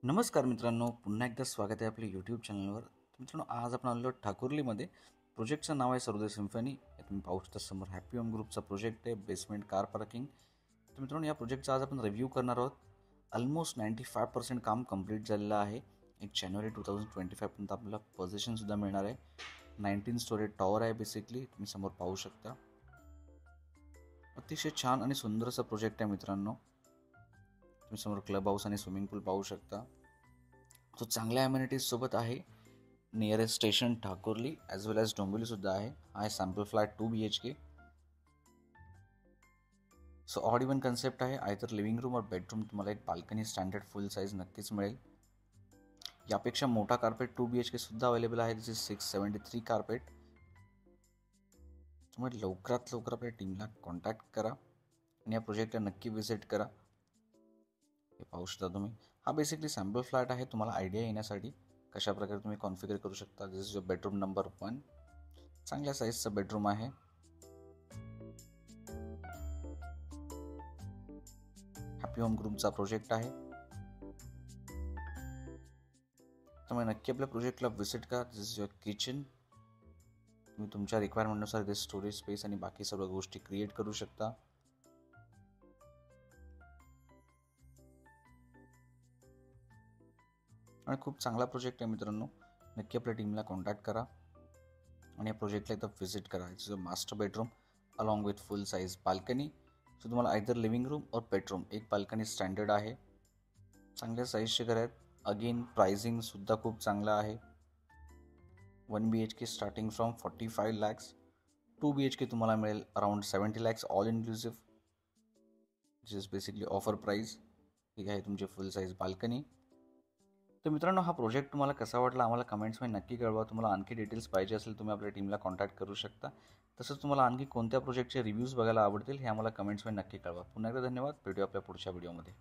नमस्कार मित्रांनो, पुन्हा एकदा स्वागत आहे आपल्या यूट्यूब चॅनलवर. मित्रांनो, आज आपण आलो ठाकुर्लीमध्ये. प्रोजेक्टचं नाव आहे सर्वोदय सिम्फनी. तुम्ही पाहू शकता समोर हॅपी होम ग्रुपचा प्रोजेक्ट आहे, बेसमेंट कार पार्किंग. तर मित्रांनो, या प्रोजेक्टचा आज आपण रिव्ह्यू करणार आहोत. ऑलमोस्ट 95% काम कंप्लीट झालेलं आहे. 1 जानेवारी 2025 पर्यंत आपल्याला पोझिशनसुद्धा मिळणार आहे. 19 स्टोरी टॉवर आहे बेसिकली, तुम्ही समोर पाहू शकता. अतिशय छान आणि सुंदर असा प्रोजेक्ट आहे मित्रांनो. तुम्ही समोर क्लब हाऊस आणि स्विमिंग पूल पाहू शकता. तो चांगल्या ॲम्युनिटीज सोबत आहे. नियरेस्ट स्टेशन ठाकुर्ली ॲज वेल ॲज डोंबिवलीसुद्धा आहे. हा आहे sample flat 2 BHK. So odd even concept आहे. आयतर लिव्हिंग रूम और बेडरूम तुम्हाला एक बाल्कनी स्टँडर्ड फुल साईज नक्कीच मिळेल. यापेक्षा मोठा कार्पेट 2 BHK सुद्धा अवेलेबल आहे. दिस इज 673 कार्पेट. तुम्ही लवकरात लवकर आपल्या टीमला कॉन्टॅक्ट करा आणि या प्रोजेक्टला नक्की व्हिजिट करा. हे पाहू शकता तुम्ही. हा बेसिकली सॅम्पल फ्लॅट आहे, तुम्हाला आयडिया येण्यासाठी कशा प्रकारे तुम्ही कॉन्फिगर करू शकता. दिस इज बेडरूम नंबर 1. चांगल्या साईजचा बेडरूम आहे. हॅपी होम ग्रुपचा प्रोजेक्ट आहे. त्यामुळे नक्की आपल्या प्रोजेक्टला व्हिजिट करा. दिस इज युअर किचन. तुम्ही तुमच्या रिक्वायरमेंटनुसार इथे स्टोरेज स्पेस आणि बाकी सर्व गोष्टी क्रिएट करू शकता. आणि खूप चांगला प्रोजेक्ट आहे मित्रांनो. नक्की आपल्या टीमला कॉन्टॅक्ट करा आणि या प्रोजेक्टला इथं व्हिजिट करा. It's a master bedroom along with full size balcony. So तुम्हाला आयदर लिव्हिंग रूम और बेडरूम एक बाल्कनी स्टँडर्ड आहे. चांगल्या साईजचे घर आहेत. अगेन प्राइसिंगसुद्धा खूप चांगला आहे. 1 BHK starting from 45 lakhs. 2 BHK तुम्हाला मिळेल around 70 lakhs all inclusive. This is basically offer price. ही आहे तुमची फुल साईज बाल्कनी. तर मित्रांनो, हा प्रोजेक्ट तुम्हाला कसा वाटला आम्हाला कमेंट्समध्ये नक्की कळवा. तुम्हाला आणखी डिटेल्स पाहिजे असेल तुम्ही आपल्या टीमला कॉन्टॅक्ट करू शकता. तसंच तुम्हाला आणखी कोणत्या प्रोजेक्टचे रिव्ह्यूज बघायला आवडतील हे आम्हाला कमेंट्समध्ये नक्की कळवा. पुन्हा एकदा धन्यवाद. भेटूया आपल्या पुढच्या व्हिडिओमध्ये.